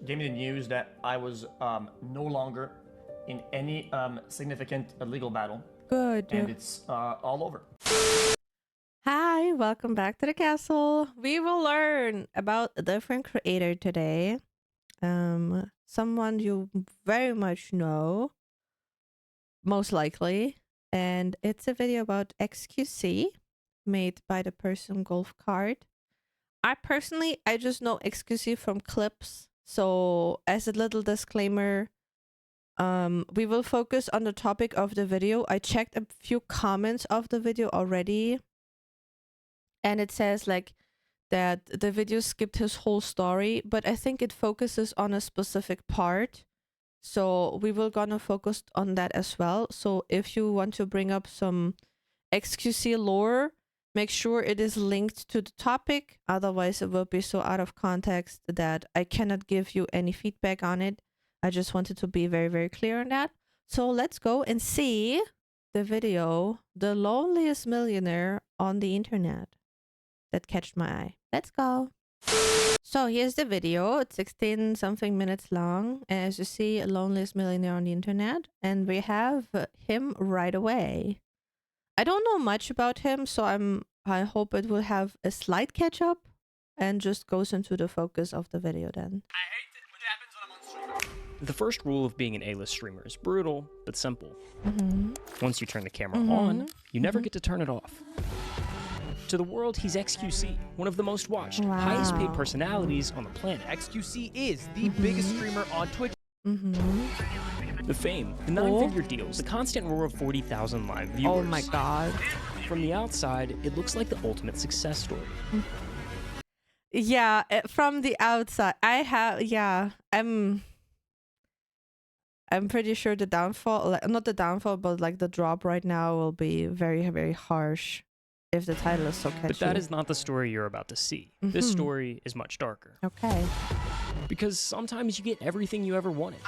gave me the news that I was no longer in any significant legal battle. Good. And it's all over. Hi, welcome back to the castle. We will learn about a different creator today. Someone you very much know, most likely. And it's a video about xQc, made by the person Golf Card. I just know xQc from clips. So as a little disclaimer, we will focus on the topic of the video. I checked a few comments of the video already, and it says like that the video skipped his whole story, but I think it focuses on a specific part. So we will gonna focus on that as well. So if you want to bring up some xQc lore, make sure it is linked to the topic. Otherwise it will be so out of context that I cannot give you any feedback on it. I just wanted to be very, very clear on that. So let's go and see the video, The Loneliest Millionaire on the Internet, that catched my eye. Let's go. So here's the video. It's 16 something minutes long. As you see, Loneliest Millionaire on the Internet. And we have him right away. I don't know much about him, so I hope it will have a slight catch up and just goes into the focus of the video then. I hate it when it happens when I'm on stream. The first rule of being an A-list streamer is brutal, but simple. Once you turn the camera on, you never get to turn it off. To the world, he's xQc, one of the most watched, highest paid personalities on the planet. xQc is the biggest streamer on Twitch. The fame, the nine-figure deals, the constant roar of 40,000 live viewers. Oh my god. From the outside, it looks like the ultimate success story. Yeah, from the outside, I'm pretty sure the downfall, not the downfall, but like the drop right now will be very, very harsh if the title is so catchy. But that is not the story you're about to see. This story is much darker. Okay. Because sometimes you get everything you ever wanted.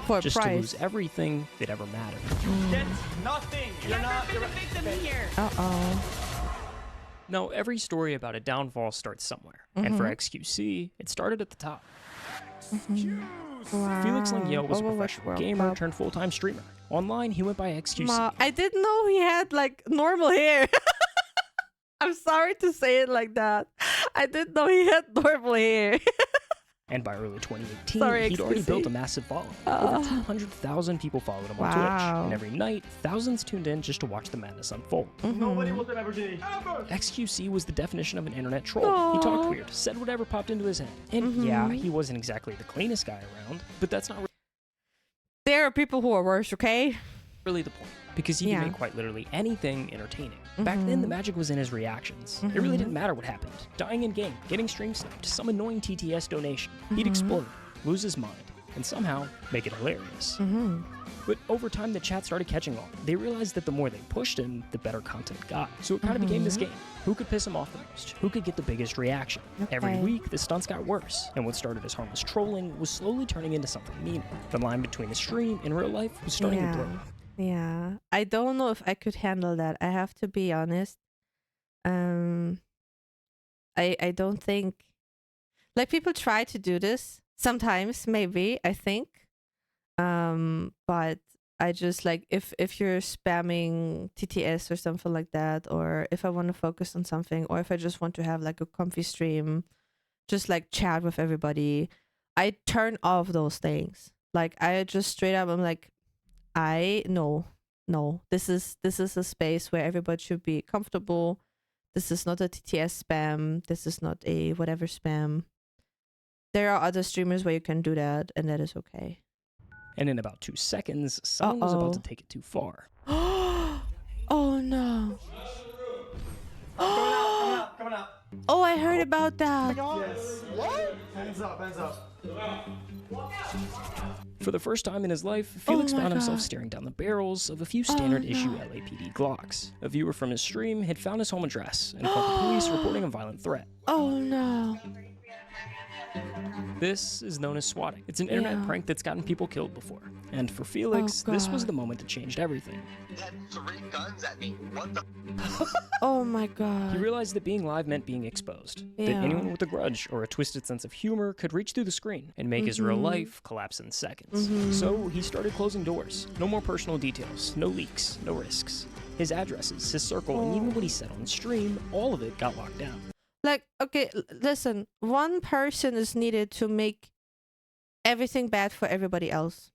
For a just price. to lose everything that ever mattered. Get nothing. You're not the victim here. Uh-oh. Now, every story about a downfall starts somewhere. And for xQc, it started at the top. Wow. Felix was a Overwatch professional World gamer Cup. turned full-time streamer. Online, he went by xQc. Ma, I didn't know he had like normal hair. I'm sorry to say it like that. I didn't know he had normal hair. And by early 2018, Sorry, he'd already XQC. built a massive following. Over 200,000 people followed him on Twitch. And every night, thousands tuned in just to watch the madness unfold. Nobody will ever do. xQc was the definition of an internet troll. He talked weird, said whatever popped into his head. And yeah, he wasn't exactly the cleanest guy around, but that's not There are people who are worse, okay? really the point, because he could make quite literally anything entertaining. Back then, the magic was in his reactions. It really didn't matter what happened. Dying in game, getting stream sniped, some annoying TTS donation. He'd explode, lose his mind, and somehow make it hilarious. But over time, the chat started catching on. They realized that the more they pushed him, the better content got. So it kind of became this game. Who could piss him off the most? Who could get the biggest reaction? Every week, the stunts got worse, and what started as harmless trolling was slowly turning into something meaner. The line between the stream and real life was starting to blur. Yeah, I don't know if I could handle that. I have to be honest. I don't think, like, people try to do this sometimes, maybe, I think. But I just like if you're spamming TTS or something like that, or if I want to focus on something, or if I just want to have like a comfy stream, just like chat with everybody, I turn off those things. Like I just straight up, I'm like, no, this is a space where everybody should be comfortable. This is not a TTS spam. This is not a whatever spam. There are other streamers where you can do that, and that is okay. And in about 2 seconds, someone was about to take it too far. Oh no. Coming out. Oh, I heard about that. Yes. What? Hands up. For the first time in his life, Felix found himself staring down the barrels of a few standard-issue LAPD Glocks. A viewer from his stream had found his home address and called the police, reporting a violent threat. Oh no. This is known as swatting. It's an internet prank that's gotten people killed before. And for Felix, this was the moment that changed everything. He had 3 guns at me. What the? Oh my god. He realized that being live meant being exposed. That anyone with a grudge or a twisted sense of humor could reach through the screen and make his real life collapse in seconds. So he started closing doors. No more personal details, no leaks, no risks. His addresses, his circle, and even what he said on stream, all of it got locked down. Like, okay, listen. One person is needed to make everything bad for everybody else.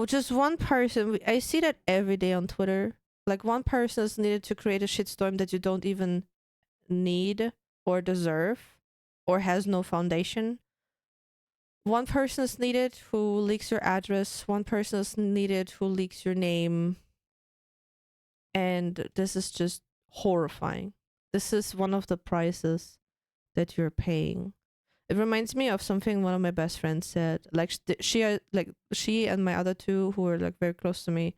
Just one person. I see that every day on Twitter. Like, one person is needed to create a shitstorm that you don't even need or deserve or has no foundation. One person is needed who leaks your address. One person is needed who leaks your name. And this is just horrifying. This is one of the prices that you're paying. It reminds me of something one of my best friends said. Like she and my other two who are like very close to me,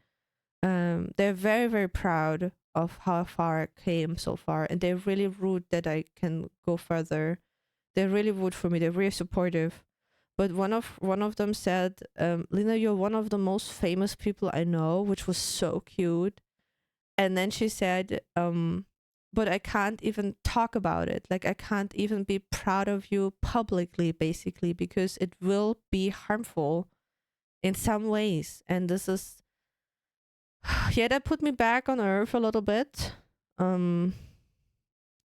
they're very, very proud of how far I came so far, and they're really rude that I can go further. They're really rude for me. They're really supportive. But one of them said, "Lina, you're one of the most famous people I know," which was so cute. And then she said, but I can't even talk about it. Like, I can't even be proud of you publicly, basically, because it will be harmful in some ways. And this is, yeah, that put me back on earth a little bit. I'm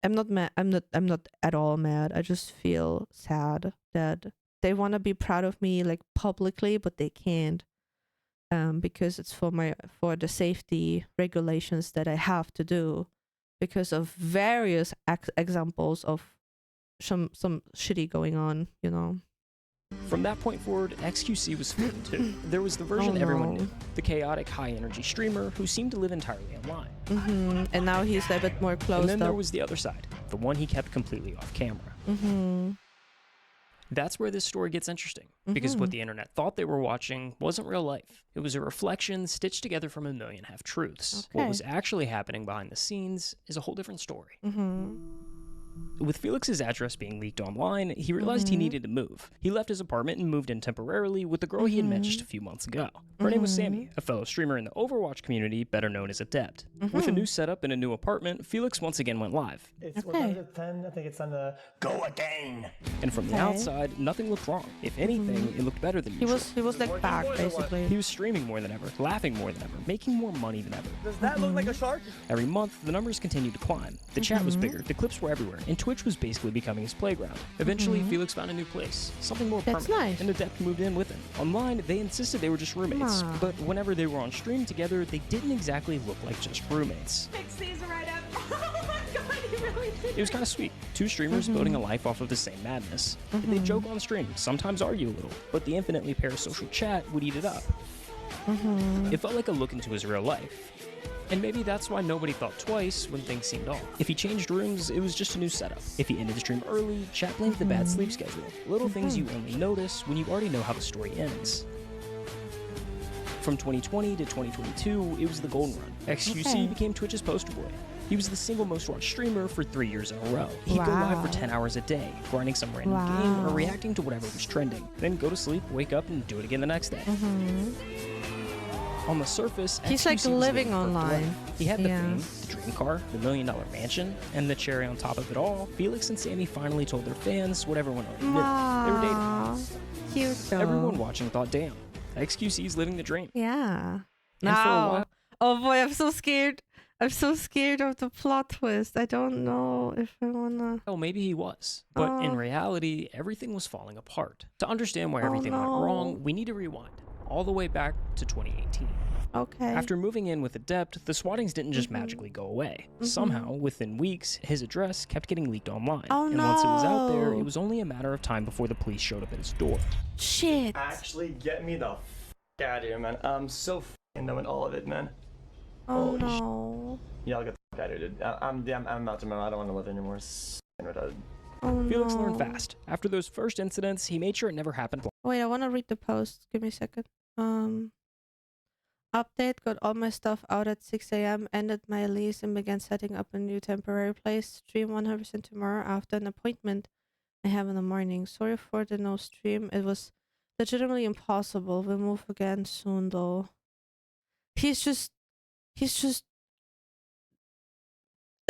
not mad. I'm not at all mad. I just feel sad that they want to be proud of me, like, publicly, but they can't. Because it's for the safety regulations that I have to do because of various examples of some shitty going on, you know. From that point forward, xQc was split in two. There was the version everyone knew, the chaotic, high-energy streamer who seemed to live entirely online. And now he's a bit more closed up. And then there was the other side, the one he kept completely off camera. That's where this story gets interesting, because what the internet thought they were watching wasn't real life. It was a reflection stitched together from a million half-truths. What was actually happening behind the scenes is a whole different story. With Felix's address being leaked online, he realized he needed to move. He left his apartment and moved in temporarily with the girl he had met just a few months ago. Her name was Sammy, a fellow streamer in the Overwatch community, better known as Adept. With a new setup and a new apartment, Felix once again went live. It's 110. I think it's on the go again. And from the outside, nothing looked wrong. If anything, it looked better than usual. He was like back, basically. He was streaming more than ever, laughing more than ever, making more money than ever. Does that look like a shark? Every month, the numbers continued to climb. The chat was bigger, the clips were everywhere, and Twitch was basically becoming his playground. Eventually, Felix found a new place, something more permanent, nice. and Adept moved in with him. Online, they insisted they were just roommates, but whenever they were on stream together, they didn't exactly look like just roommates. Fix these right up. Oh my god, he really did. It was kind of sweet. Two streamers building a life off of the same madness. They'd joke on stream, sometimes argue a little, but the infinitely parasocial chat would eat it up. It felt like a look into his real life. And maybe that's why nobody thought twice when things seemed off. If he changed rooms, it was just a new setup. If he ended the stream early, chat blamed the bad sleep schedule. Little things you only notice when you already know how the story ends. From 2020 to 2022, it was the golden run. xQc became Twitch's poster boy. He was the single most watched streamer for 3 years in a row. He'd go live for 10 hours a day, grinding some random game or reacting to whatever was trending. Then go to sleep, wake up, and do it again the next day. On the surface, he's xQc like was living online. He had the fame, the dream car, the $1 million mansion, and the cherry on top of it all. Felix and Sammy finally told their fans what everyone already knew. They were dating. Cute though. Everyone watching thought, damn, xQc's living the dream. Yeah. And for a while, Oh boy, I'm so scared. I'm so scared of the plot twist. I don't know if I wanna. well, maybe he was. But in reality, everything was falling apart. To understand why everything went wrong, we need to rewind all the way back to 2018. Okay. After moving in with Adept, the swattings didn't just magically go away. Somehow, within weeks, his address kept getting leaked online. And once it was out there, it was only a matter of time before the police showed up at his door. Shit. Actually, get me the f out of here, man. I'm so f***ing done with all of it, man. Oh no. Yeah, I'll get the f out of here, dude. I'm out to my. I don't want to live anymore. Oh Felix no. learned fast. After those first incidents, he made sure it never happened. Wait, I want to read the post. Give me a second. Update, got all my stuff out at 6 a.m. Ended my lease and began setting up a new temporary place. Stream 100% tomorrow after an appointment. I have in the morning. Sorry for the no stream. It was legitimately impossible. We'll move again soon though. He's just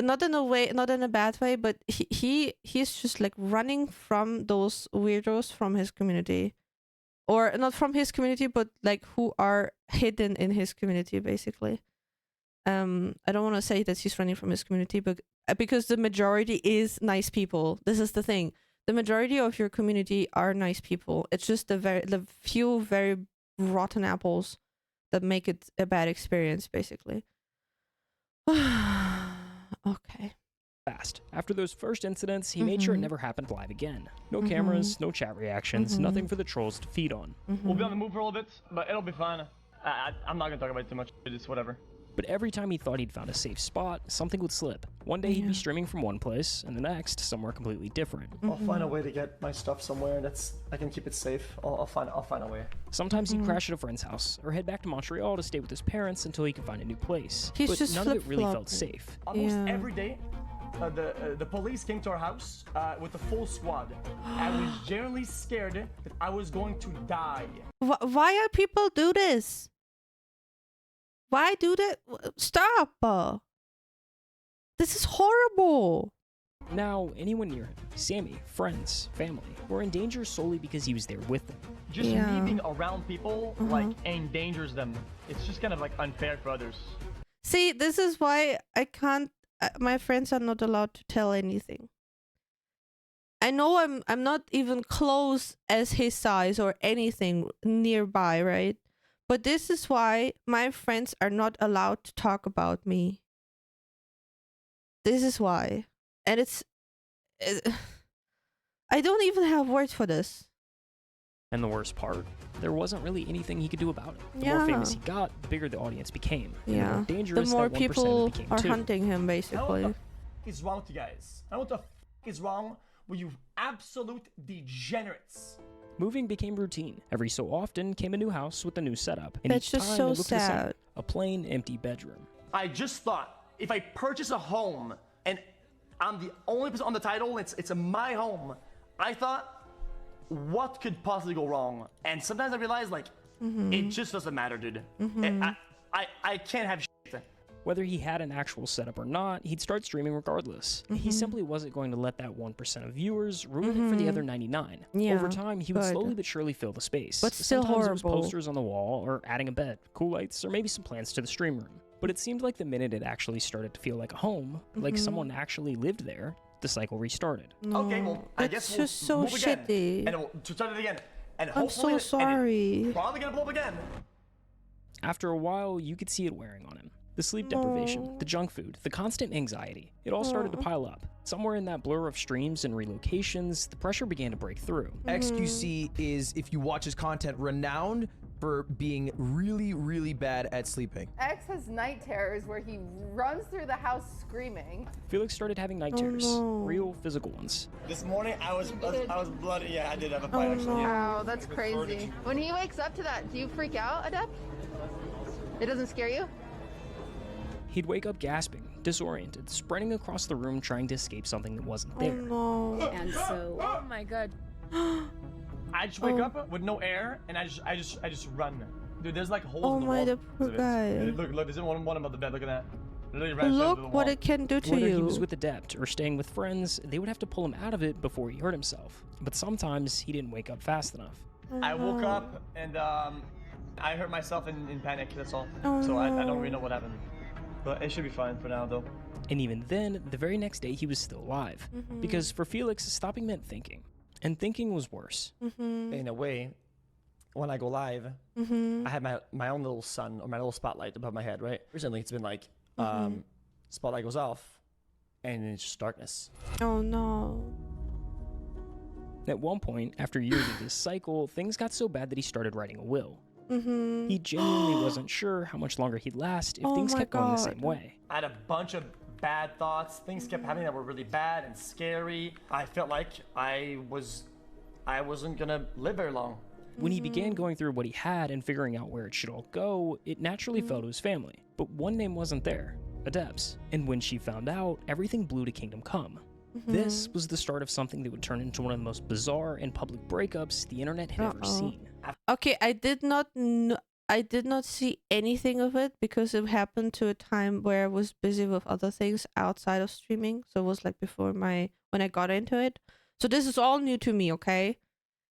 not in a way, not in a bad way, but he's just like running from those weirdos from his community. Or not from his community, but like who are hidden in his community, basically. I don't want to say that he's running from his community, but because the majority is nice people. This is the thing. The majority of your community are nice people. It's just the few very rotten apples that make it a bad experience, basically. Okay. Fast. After those first incidents, he made sure it never happened live again. No cameras, no chat reactions, nothing for the trolls to feed on. We'll be on the move for a little bit, but it'll be fine. I'm not gonna talk about it too much. It's whatever. But every time he thought he'd found a safe spot, something would slip. One day he'd be streaming from one place, and the next somewhere completely different. I'll find a way to get my stuff somewhere I can keep it safe. I'll find a way. Sometimes he'd crash at a friend's house, or head back to Montreal to stay with his parents until he could find a new place. He's but just none of it really felt safe. Almost every day, the police came to our house with a full squad. I was genuinely scared that I was going to die. Why are people do this? Why do that? Stop! This is horrible. Now, anyone near him, Sammy, friends, family, were in danger solely because he was there with them. Just me being around people like endangers them. It's just kind of like unfair for others. See, this is why I can't. My friends are not allowed to tell anything. I know I'm not even close as his size or anything nearby, right? But this is why my friends are not allowed to talk about me. This is why. And I don't even have words for this. And the worst part, there wasn't really anything he could do about it. The Yeah. more famous he got, the bigger the audience became. And the Yeah. more dangerous The more that 1% people became are too. hunting him, I know what basically. the is wrong with you guys. I know what the is wrong with you absolute degenerates. Moving became routine. Every so often came a new house with a new setup. And That's each just time so it looked the same. sad. A plain, empty bedroom. I just thought if I purchase a home and I'm the only person on the title, it's my home. I thought, what could possibly go wrong? And sometimes I realize like it just doesn't matter, dude. I can't have shit. Whether he had an actual setup or not, he'd start streaming regardless. He simply wasn't going to let that 1% of viewers ruin it for the other 99. Yeah, Over time, he would good. slowly but surely fill the space. But still Sometimes it was horrible. posters on the wall, or adding a bed, cool lights, or maybe some plans to the stream room. But it seemed like the minute it actually started to feel like a home, like someone actually lived there, the cycle restarted. Okay, well, I guess It's we'll just so move again. shitty. And we'll start it again. And I'm hopefully so it's sorry. probably gonna blow up again. After a while, you could see it wearing on him. The sleep deprivation, the junk food, the constant anxiety. It all started to pile up. Somewhere in that blur of streams and relocations, the pressure began to break through. xQc is, if you watch his content, renowned for being really, really bad at sleeping. X has night terrors where he runs through the house screaming. Felix started having night terrors, real physical ones. This morning I was bloody. Yeah, I did have a fight actually. Wow, that's crazy. When he wakes up to that, do you freak out, Adept? It doesn't scare you? He'd wake up gasping, disoriented, sprinting across the room trying to escape something that wasn't there. No. And so, oh my god. I just wake up with no air and I just run. Dude, there's like holes Oh in the my, wall. the poor guy. Look, there's one above the bed. Look at that. Literally ran straight into the Look what wall. it can do to Whether you. he was with Adept or staying with friends, they would have to pull him out of it before he hurt himself. But sometimes he didn't wake up fast enough. I woke up and I hurt myself in panic. That's all. Oh, so I no. don't really know what happened. But it should be fine for now, though. And even then, the very next day he was still alive. Because for Felix, stopping meant thinking. And thinking was worse. In a way, when I go live, I have my own little sun or my little spotlight above my head, right? Recently, it's been like, spotlight goes off, and it's just darkness. Oh no. At one point, after years of this cycle, things got so bad that he started writing a will. He genuinely wasn't sure how much longer he'd last if Oh things my kept going the God. same way. I had a bunch of bad thoughts. Things kept happening that were really bad and scary. I felt like I wasn't gonna live very long. When he began going through what he had and figuring out where it should all go, it naturally fell to his family. But one name wasn't there, Adept's. And when she found out, everything blew to Kingdom Come. This was the start of something that would turn into one of the most bizarre and public breakups the internet had ever seen. Okay, I did not see anything of it because it happened to a time where I was busy with other things outside of streaming. So it was like before when I got into it. So this is all new to me, okay?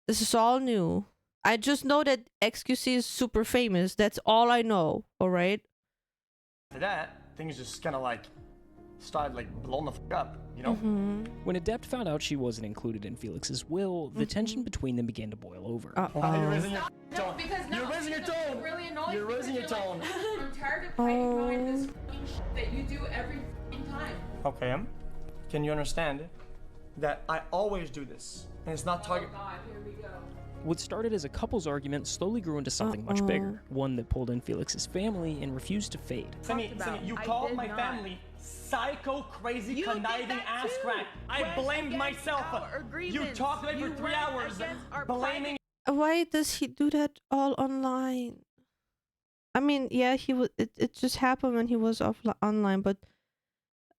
This is all new. I just know that xQc is super famous. That's all I know, all right? After that, things just kind of like started like blowing the fuck up, you know? When Adept found out she wasn't included in Felix's will, the tension between them began to boil over. You're raising your No, tone. because You're raising your tone. really annoying. You're raising your tone. I'm tired of fighting this that you do every time. Okay, can you understand that I always do this, and it's not target? God, here we go. What started as a couple's argument slowly grew into something much bigger, one that pulled in Felix's family and refused to fade. Simi, you called my family psycho, crazy, conniving ass crack. I blamed myself. You talked to me for 3 hours, blaming. Why does he do that all online? I mean, yeah, it just happened when he was online, but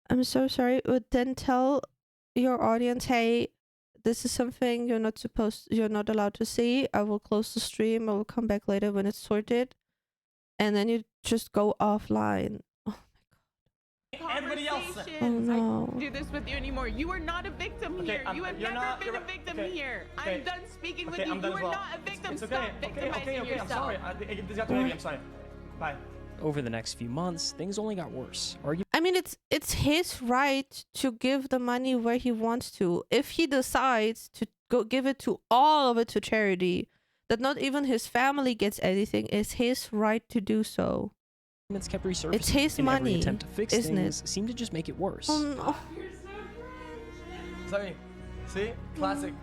I'm so sorry. But then tell your audience, hey, this is something you're not allowed to see. I will close the stream. I will come back later when it's sorted. And then you just go offline. Oh my god. Everybody else. Oh no. I can't do this with you anymore. You are not a victim here. You have never been a victim here. I'm done speaking with you. You are not a victim. It's okay. Stop victimizing yourself. I'm sorry. This got too heavy. I'm sorry. Bye. Over the next few months, things only got worse. I mean, it's his right to give the money where he wants to. If he decides to go give it to all of it to charity, that not even his family gets anything, it's his right to do so. Kept resurfacing, it's his and money, every attempt to fix isn't things it? seemed to just make it worse. Oh no. Sorry. See? Classic.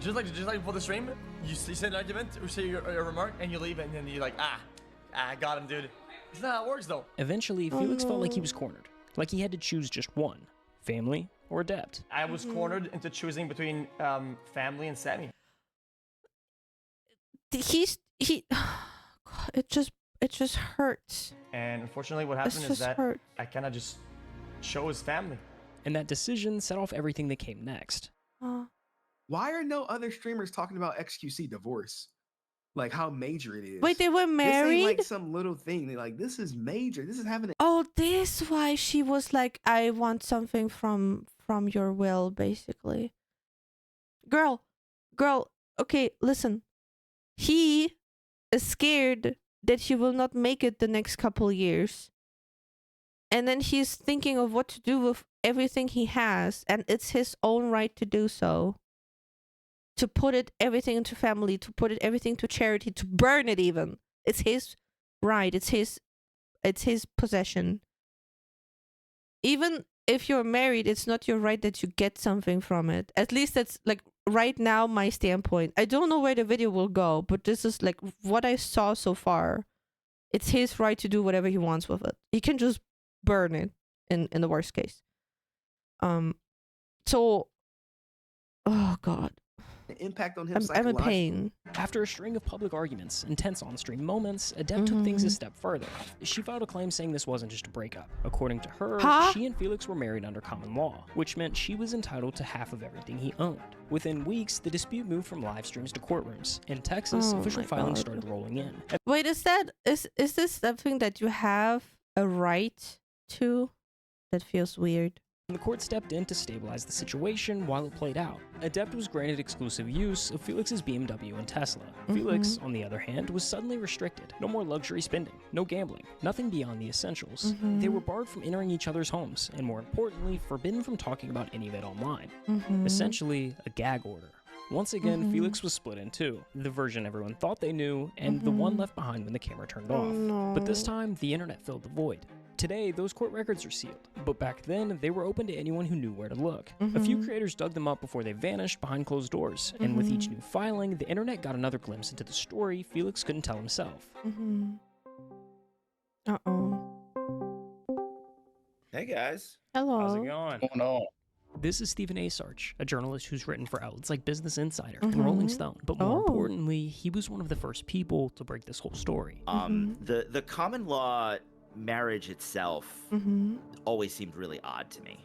Just like before the stream, you say an argument or say your remark and you leave, and then you're like, I got him, dude. It's not how it works, though. Eventually, Felix felt like he was cornered, like he had to choose just one, family or Adept. I was cornered into choosing between family and Sammy. It just hurts. And unfortunately, what happened is that I kind of just chose family. And that decision set off everything that came next. Why are no other streamers talking about xQc divorce? Like how major it is. Wait, they were married? This ain't like some little thing. They're like, this is major. This is having a Oh, this why she was like, I want something from your will, basically. Girl, okay, listen. He is scared that he will not make it the next couple years. And then he's thinking of what to do with everything he has, and it's his own right to do so. To put everything into family, to put everything to charity, to burn it even. It's his right. It's his possession. Even if you're married, it's not your right that you get something from it. At least that's like right now my standpoint. I don't know where the video will go, but this is like what I saw so far. It's his right to do whatever he wants with it. He can just burn it in the worst case. So, oh god. impact on him I'm in psychologically. pain. After a string of public arguments and tense on-stream moments, Adept took things a step further. She filed a claim saying this wasn't just a breakup. According to her, she and Felix were married under common law, which meant she was entitled to half of everything he owned. Within weeks, the dispute moved from live streams to courtrooms. In Texas, official filings started rolling in. Wait, is this something that you have a right to? That feels weird. The court stepped in to stabilize the situation while it played out. Adept was granted exclusive use of Felix's BMW and Tesla. Felix, on the other hand, was suddenly restricted. No more luxury spending, no gambling, nothing beyond the essentials. They were barred from entering each other's homes, and more importantly, forbidden from talking about any of it online. Essentially, a gag order. Once again, Felix was split in two. The version everyone thought they knew, and the one left behind when the camera turned off. But this time, the internet filled the void. Today, those court records are sealed, but back then, they were open to anyone who knew where to look. A few creators dug them up before they vanished behind closed doors, and with each new filing, the internet got another glimpse into the story Felix couldn't tell himself. Hey guys. Hello. How's it going? Oh no. This is Stephen A. Sarch, a journalist who's written for outlets like Business Insider and Rolling Stone, but more importantly, he was one of the first people to break this whole story. The common law marriage itself always seemed really odd to me.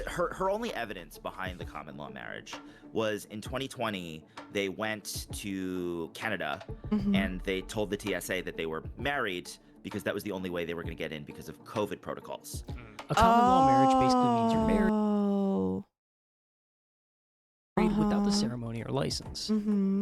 her only evidence behind the common law marriage was in 2020. They went to Canada and they told the TSA that they were married because that was the only way they were going to get in because of COVID protocols. A common law marriage basically means you're married without the ceremony or license.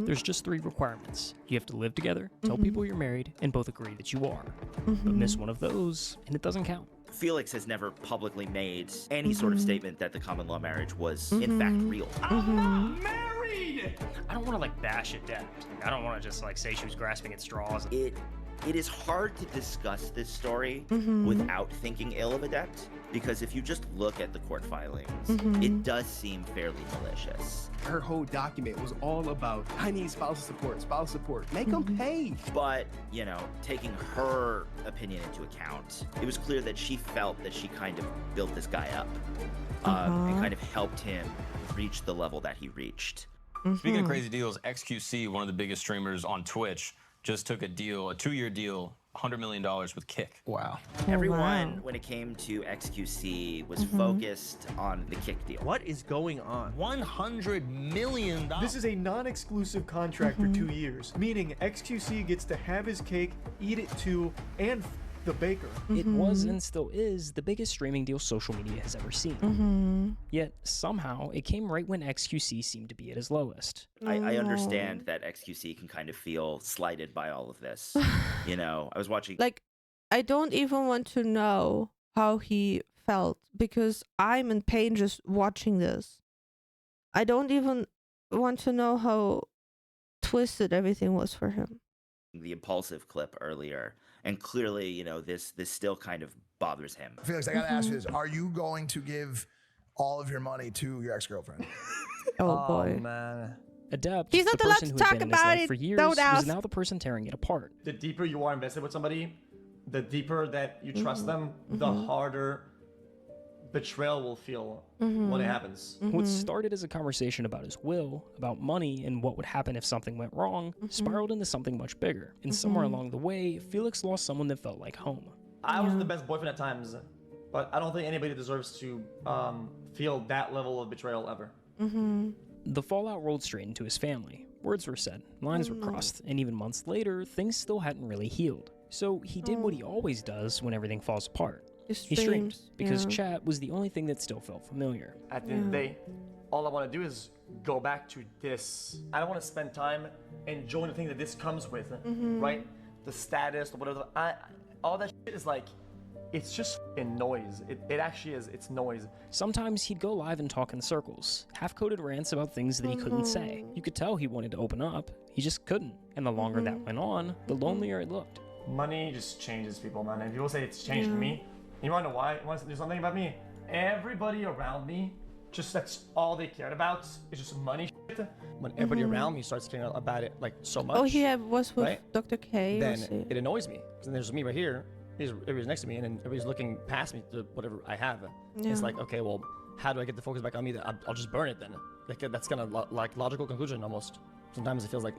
There's just 3 requirements. You have to live together, tell people you're married, and both agree that you are. But miss one of those, and it doesn't count. Felix has never publicly made any sort of statement that the common law marriage was in fact real. I'm not married! I don't want to like bash Adept. I don't want to just like say she was grasping at straws. It is hard to discuss this story without thinking ill of Adept, because if you just look at the court filings, it does seem fairly malicious. Her whole document was all about, I need spousal support, make them pay. But, you know, taking her opinion into account, it was clear that she felt that she kind of built this guy up and kind of helped him reach the level that he reached. Speaking of crazy deals, xQc, one of the biggest streamers on Twitch, just took a deal, a 2-year deal, $100 million with Kick. Wow. Everyone, when it came to xQc, was focused on the Kick deal. What is going on? $100 million. This is a non-exclusive contract for 2 years, meaning xQc gets to have his cake, eat it too, and the baker. It was and still is the biggest streaming deal social media has ever seen. Yet somehow it came right when xQc seemed to be at his lowest. I understand that xQc can kind of feel slighted by all of this. You know, I was watching... Like, I don't even want to know how he felt because I'm in pain just watching this. I don't even want to know how twisted everything was for him. The impulsive clip earlier, and clearly, you know, this still kind of bothers him. Felix, I gotta ask you this: are you going to give all of your money to your ex-girlfriend? Oh boy, man. Adept, he's not the allowed person to who had talk been in his about life it. for years, Don't was ask. now the person tearing it apart. The deeper you are invested with somebody, the deeper that you trust them, the harder betrayal will feel when it happens. What started as a conversation about his will, about money, and what would happen if something went wrong, spiraled into something much bigger. And somewhere along the way, Felix lost someone that felt like home. I was the best boyfriend at times, but I don't think anybody deserves to feel that level of betrayal ever. The fallout rolled straight into his family. Words were said, lines were crossed, and even months later, things still hadn't really healed. So he did what he always does when everything falls apart. He streamed, because chat was the only thing that still felt familiar. At the end of the day, all I want to do is go back to this. I don't want to spend time enjoying the thing that this comes with, right? The status or whatever. All that shit is like, it's just f***ing noise. It actually is. It's noise. Sometimes he'd go live and talk in circles, half-coded rants about things that he couldn't say. You could tell he wanted to open up, he just couldn't. And the longer that went on, the lonelier it looked. Money just changes people, man. And people say it's changed me. You wanna know why? You wanna do something about me? Everybody around me, just that's all they cared about. It's just money shit. When everybody around me starts caring about it like so much. Oh, he was with Dr. K. Then it annoys me. Because then there's me right here. Everybody's next to me, and then everybody's looking past me to whatever I have. It's like, okay, well, how do I get the focus back on me? I'll just burn it then. Like that's kind of like logical conclusion almost. Sometimes it feels like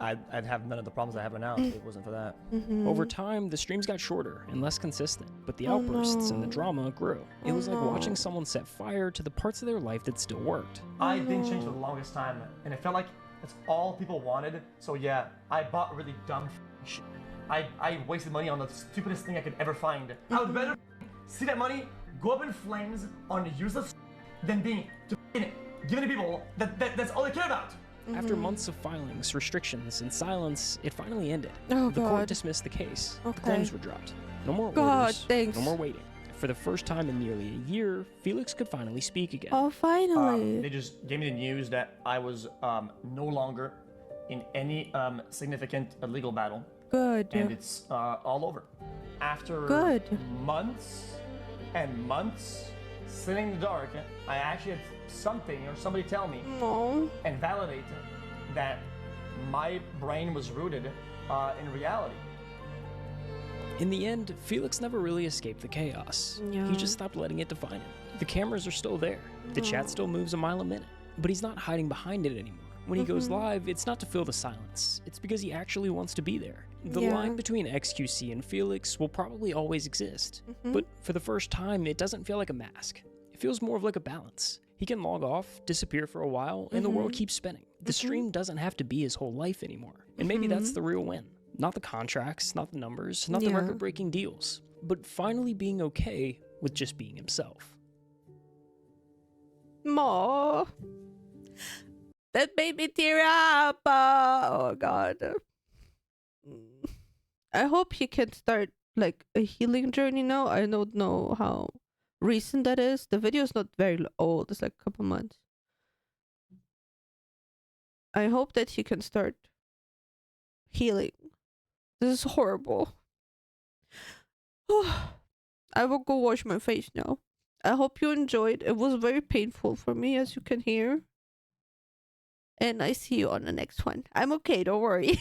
I'd have none of the problems I have right now if it wasn't for that. Over time, the streams got shorter and less consistent, but the outbursts and the drama grew. It was like watching someone set fire to the parts of their life that still worked. I didn't change for the longest time, and it felt like that's all people wanted. So yeah, I bought really dumb shit. I wasted money on the stupidest thing I could ever find. I would rather see that money go up in flames on useless than being given to people that's all they care about. After months of filings, restrictions, and silence, it finally ended. Oh, the God. court dismissed the case. Okay. Claims were dropped. No more God, orders. thanks. No more waiting. For the first time in nearly a year, Felix could finally speak again. Oh, finally. They just gave me the news that I was no longer in any significant legal battle. Good. And it's all over. After months and months sitting in the dark, I actually had something or somebody tell me and validate that my brain was rooted in reality. In the end, Felix never really escaped the chaos. Yeah. He just stopped letting it define him. The cameras are still there. The chat still moves a mile a minute. But he's not hiding behind it anymore. When he goes live, it's not to fill the silence. It's because he actually wants to be there. The line between xQc and Felix will probably always exist. But for the first time, it doesn't feel like a mask. It feels more of like a balance. He can log off, disappear for a while, and the world keeps spinning. The stream doesn't have to be his whole life anymore. And maybe that's the real win. Not the contracts, not the numbers, not the record-breaking deals, but finally being okay with just being himself. Mo, that made me tear up. Oh God. I hope he can start like a healing journey now. I don't know how recent that is. The video is not very old. It's like a couple months. I hope that he can start healing. This is horrible. I will go wash my face now. I hope you enjoyed. It was very painful for me, as you can hear. And I see you on the next one. I'm okay, don't worry.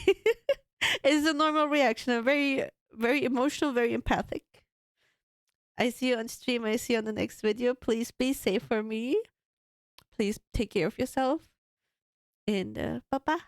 It's a normal reaction. I'm very, very emotional, very empathic. I see you on stream. I see you on the next video. Please be safe for me. Please take care of yourself. And bye-bye.